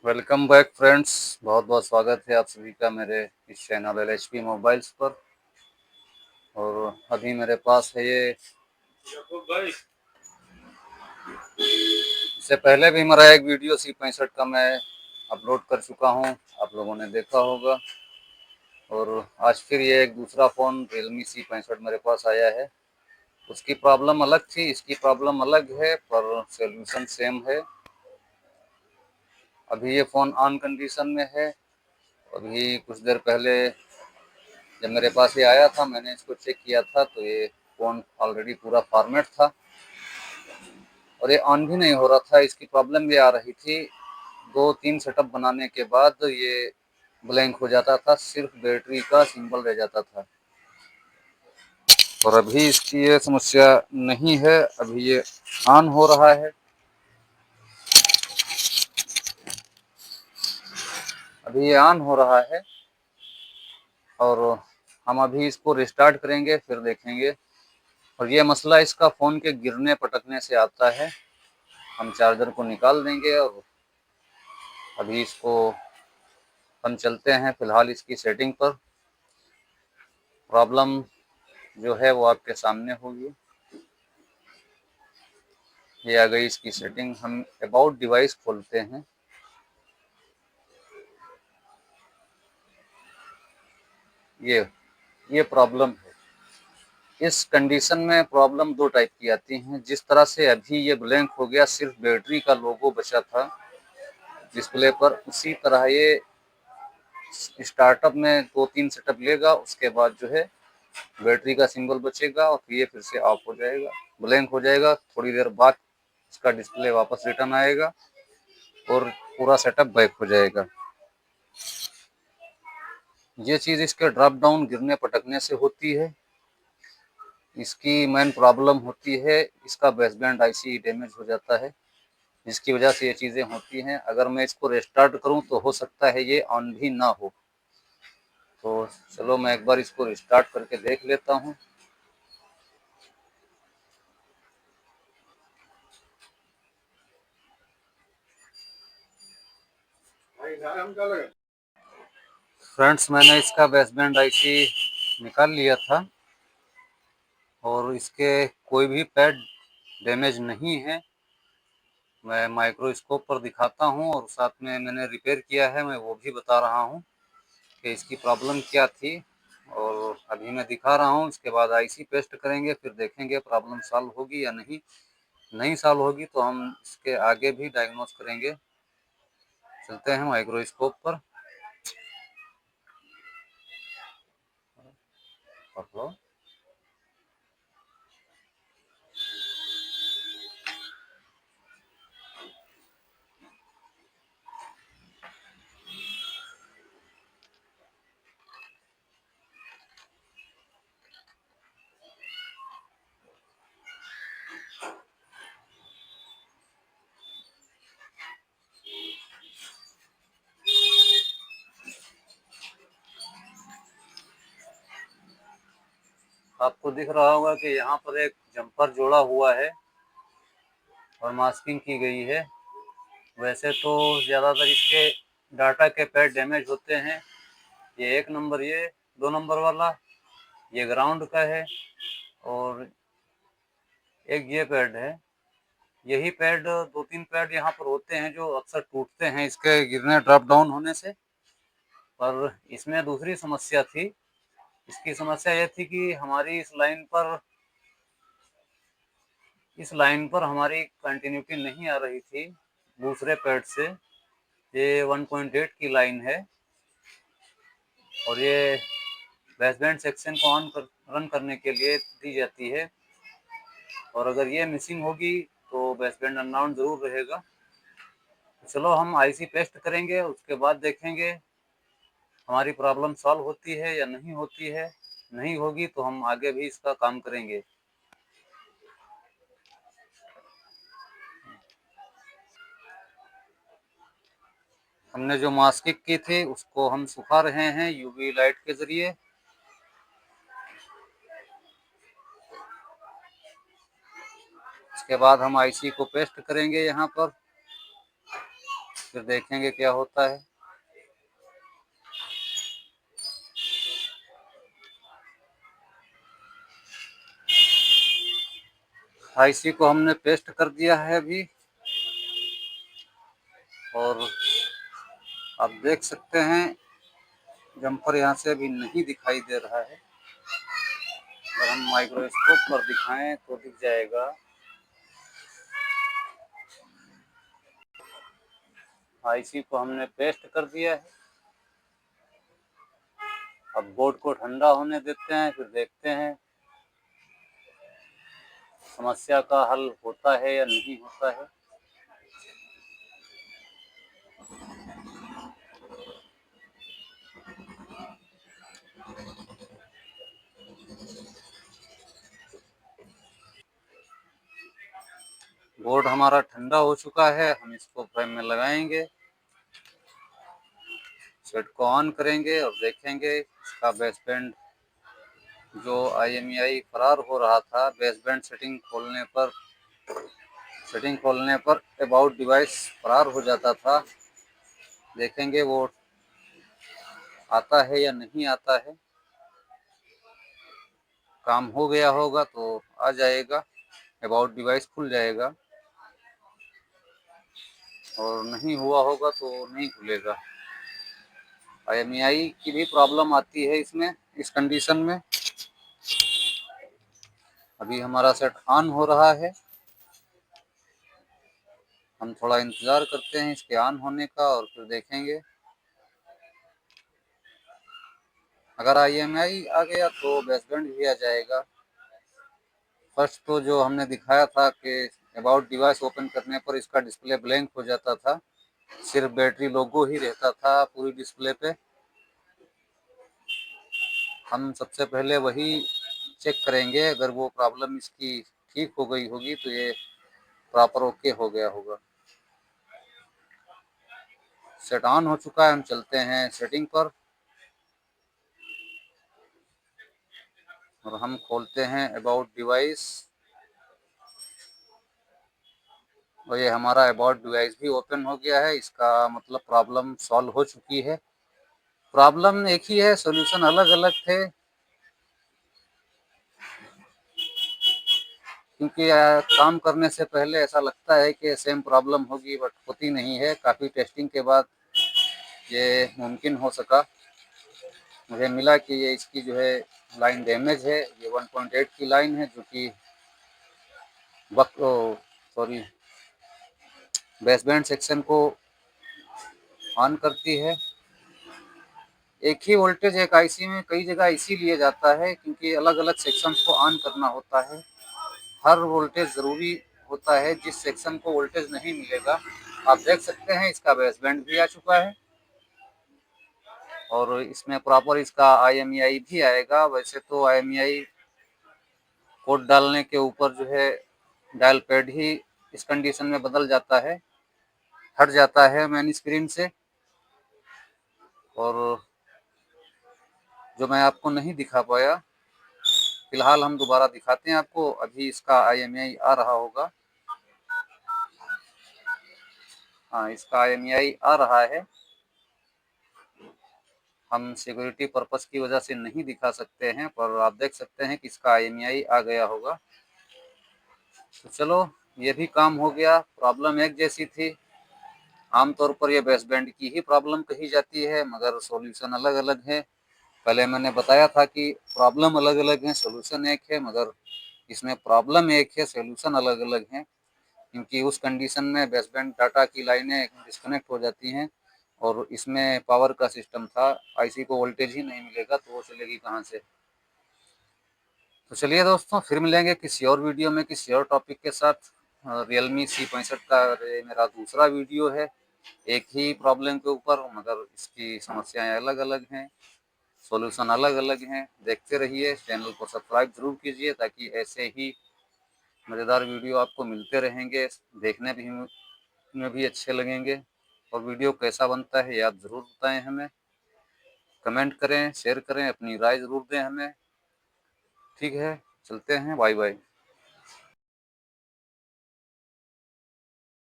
Welcome back friends. बहुत बहुत स्वागत है आप सभी का मेरे इस चैनल एलएचपी मोबाइल्स पर। और अभी मेरे पास है ये, इससे पहले भी मेरा एक वीडियो C65 का मैं अपलोड कर चुका हूं, आप लोगों ने देखा होगा। और आज फिर ये एक दूसरा फ़ोन Realme C65 मेरे पास आया है। उसकी प्रॉब्लम अलग थी, इसकी प्रॉब्लम अलग है, पर सॉल्यूशन सेम है। अभी ये फ़ोन ऑन कंडीशन में है। अभी कुछ देर पहले जब मेरे पास ये आया था, मैंने इसको चेक किया था तो ये फ़ोन ऑलरेडी पूरा फॉर्मेट था और ये ऑन भी नहीं हो रहा था। इसकी प्रॉब्लम ये आ रही थी, 2-3 सेटअप बनाने के बाद ये ब्लैंक हो जाता था, सिर्फ बैटरी का सिंबल रह जाता था। और अभी इसकी ये समस्या नहीं है, अभी ये ऑन हो रहा है। अभी ये ऑन हो रहा है और हम अभी इसको रिस्टार्ट करेंगे, फिर देखेंगे। और ये मसला इसका फ़ोन के गिरने पटकने से आता है। हम चार्जर को निकाल देंगे और अभी इसको हम चलते हैं फिलहाल इसकी सेटिंग पर। प्रॉब्लम जो है वो आपके सामने होगी। ये आ गई इसकी सेटिंग। हम अबाउट डिवाइस खोलते हैं। ये प्रॉब्लम है। इस कंडीशन में प्रॉब्लम दो टाइप की आती हैं। जिस तरह से अभी ये ब्लैंक हो गया, सिर्फ बैटरी का लोगो बचा था डिस्प्ले पर, उसी तरह ये स्टार्टअप में 2-3 सेटअप लेगा, उसके बाद जो है बैटरी का सिंबल बचेगा और ये फिर से ऑफ हो जाएगा, ब्लैंक हो जाएगा। थोड़ी देर बाद इसका डिस्प्ले वापस रिटर्न आएगा और पूरा सेटअप बैक हो जाएगा। ये चीज़ इसके ड्रॉप डाउन गिरने पटकने से होती है। इसकी मेन प्रॉब्लम होती है, इसका बेसबैंड आईसी डैमेज हो जाता है, जिसकी वजह से ये चीज़ें होती हैं। अगर मैं इसको रिस्टार्ट करूं तो हो सकता है ये ऑन भी ना हो। तो चलो मैं एक बार इसको रिस्टार्ट करके देख लेता हूं। फ्रेंड्स, मैंने इसका बेसबैंड आईसी निकाल लिया था और इसके कोई भी पैड डैमेज नहीं है। मैं माइक्रोस्कोप पर दिखाता हूं और साथ में मैंने रिपेयर किया है, मैं वो भी बता रहा हूं कि इसकी प्रॉब्लम क्या थी। और अभी मैं दिखा रहा हूं, इसके बाद आईसी पेस्ट करेंगे, फिर देखेंगे प्रॉब्लम सॉल्व होगी या नहीं। नहीं सॉल्व होगी तो हम इसके आगे भी डायग्नोस करेंगे। चलते हैं माइक्रोस्कोप पर। पकड़ो। आपको दिख रहा होगा कि यहाँ पर एक जंपर जोड़ा हुआ है और मास्किंग की गई है। वैसे तो ज़्यादातर इसके डाटा के पैड डैमेज होते हैं। ये 1 नंबर, ये 2 नंबर वाला, ये ग्राउंड का है और एक ये पैड है। यही पैड 2-3 पैड यहाँ पर होते हैं जो अक्सर टूटते हैं इसके गिरने ड्रॉप डाउन होने से। पर इसमें दूसरी समस्या थी। इसकी समस्या ये थी कि हमारी इस लाइन पर हमारी कंटिन्यूटी नहीं आ रही थी दूसरे पैड से। ये 1.8 की लाइन है और ये बेसबैंड सेक्शन को रन करने के लिए दी जाती है। और अगर ये मिसिंग होगी तो बेसबैंड अननाउन ज़रूर रहेगा। चलो हम आईसी पेस्ट करेंगे, उसके बाद देखेंगे हमारी प्रॉब्लम सॉल्व होती है या नहीं होती है। नहीं होगी तो हम आगे भी इसका काम करेंगे। हमने जो मास्किंग की थी उसको हम सुखा रहे हैं यूवी लाइट के ज़रिए। इसके बाद हम आईसी को पेस्ट करेंगे यहाँ पर। फिर देखेंगे क्या होता है। आईसी को हमने पेस्ट कर दिया है अभी, और आप देख सकते हैं जम्पर यहाँ से अभी नहीं दिखाई दे रहा है। अगर हम माइक्रोस्कोप पर दिखाएं तो दिख जाएगा। आईसी को हमने पेस्ट कर दिया है। अब बोर्ड को ठंडा होने देते हैं, फिर देखते हैं समस्या का हल होता है या नहीं होता है। बोर्ड हमारा ठंडा हो चुका है, हम इसको फ्रेम में लगाएंगे, सेट को ऑन करेंगे और देखेंगे इसका बेसबैंड जो IMEI फरार हो रहा था, बेसबैंड सेटिंग खोलने पर अबाउट डिवाइस फरार हो जाता था। देखेंगे वो आता है या नहीं आता है। काम हो गया होगा तो आ जाएगा, अबाउट डिवाइस खुल जाएगा, और नहीं हुआ होगा तो नहीं खुलेगा। IMEI की भी प्रॉब्लम आती है इसमें, इस कंडीशन में। अभी हमारा सेट ऑन हो रहा है, हम थोड़ा इंतज़ार करते हैं इसके ऑन होने का और फिर देखेंगे। अगर IMEI आ गया तो बेसबैंड भी आ जाएगा। फर्स्ट तो जो हमने दिखाया था कि अबाउट डिवाइस ओपन करने पर इसका डिस्प्ले ब्लैंक हो जाता था, सिर्फ बैटरी लोगो ही रहता था पूरी डिस्प्ले पे। हम सबसे पहले वही चेक करेंगे, अगर वो प्रॉब्लम इसकी ठीक हो गई होगी तो ये प्रॉपर ओके हो गया होगा। सेट ऑन हो चुका है, हम चलते हैं सेटिंग पर और हम खोलते हैं अबाउट डिवाइस, और ये हमारा अबाउट डिवाइस भी ओपन हो गया है। इसका मतलब प्रॉब्लम सॉल्व हो चुकी है। प्रॉब्लम एक ही है, सॉल्यूशन अलग अलग थे, क्योंकि काम करने से पहले ऐसा लगता है कि सेम प्रॉब्लम होगी, बट होती नहीं है। काफ़ी टेस्टिंग के बाद ये मुमकिन हो सका। मुझे मिला कि ये इसकी जो है लाइन डैमेज है। ये 1.8 की लाइन है जो कि बेसबैंड सेक्शन को ऑन करती है। एक ही वोल्टेज एक आईसी में कई जगह इसीलिए जाता है क्योंकि अलग अलग सेक्शंस को ऑन करना होता है। हर वोल्टेज ज़रूरी होता है, जिस सेक्शन को वोल्टेज नहीं मिलेगा। आप देख सकते हैं इसका बेसबैंड भी आ चुका है और इसमें प्रॉपर इसका IMEI भी आएगा। वैसे तो IMEI कोड डालने के ऊपर जो है डायल पैड ही इस कंडीशन में बदल जाता है, हट जाता है मेन स्क्रीन से। और जो मैं आपको नहीं दिखा पाया, फिलहाल हम दोबारा दिखाते हैं आपको। अभी इसका IMEI आ रहा होगा। हाँ, इसका IMEI आ रहा है। हम सिक्योरिटी पर्पस की वजह से नहीं दिखा सकते हैं, पर आप देख सकते हैं कि इसका IMEI आ गया होगा। तो चलो, ये भी काम हो गया। प्रॉब्लम एक जैसी थी। आमतौर पर यह बेसबैंड की ही प्रॉब्लम कही जाती है, मगर सॉल्यूशन अलग अलग है। पहले मैंने बताया था कि प्रॉब्लम अलग अलग है, सॉल्यूशन एक है, मगर इसमें प्रॉब्लम एक है, सॉल्यूशन अलग अलग है। क्योंकि उस कंडीशन में बेसबैंड डाटा की लाइनें डिस्कनेक्ट हो जाती हैं और इसमें पावर का सिस्टम था। आईसी को वोल्टेज ही नहीं मिलेगा तो वो चलेगी कहाँ से। तो चलिए दोस्तों, फिर मिलेंगे किसी और वीडियो में किसी और टॉपिक के साथ। रियलमी C65 का मेरा दूसरा वीडियो है, एक ही प्रॉब्लम के ऊपर, मगर इसकी समस्याएं अलग अलग हैं, सॉल्यूशन अलग अलग हैं। देखते रहिए, चैनल को सब्सक्राइब जरूर कीजिए ताकि ऐसे ही मज़ेदार वीडियो आपको मिलते रहेंगे, देखने में भी अच्छे लगेंगे। और वीडियो कैसा बनता है ये आप ज़रूर बताएं हमें, कमेंट करें, शेयर करें, अपनी राय ज़रूर दें हमें। ठीक है, चलते हैं, बाय बाय।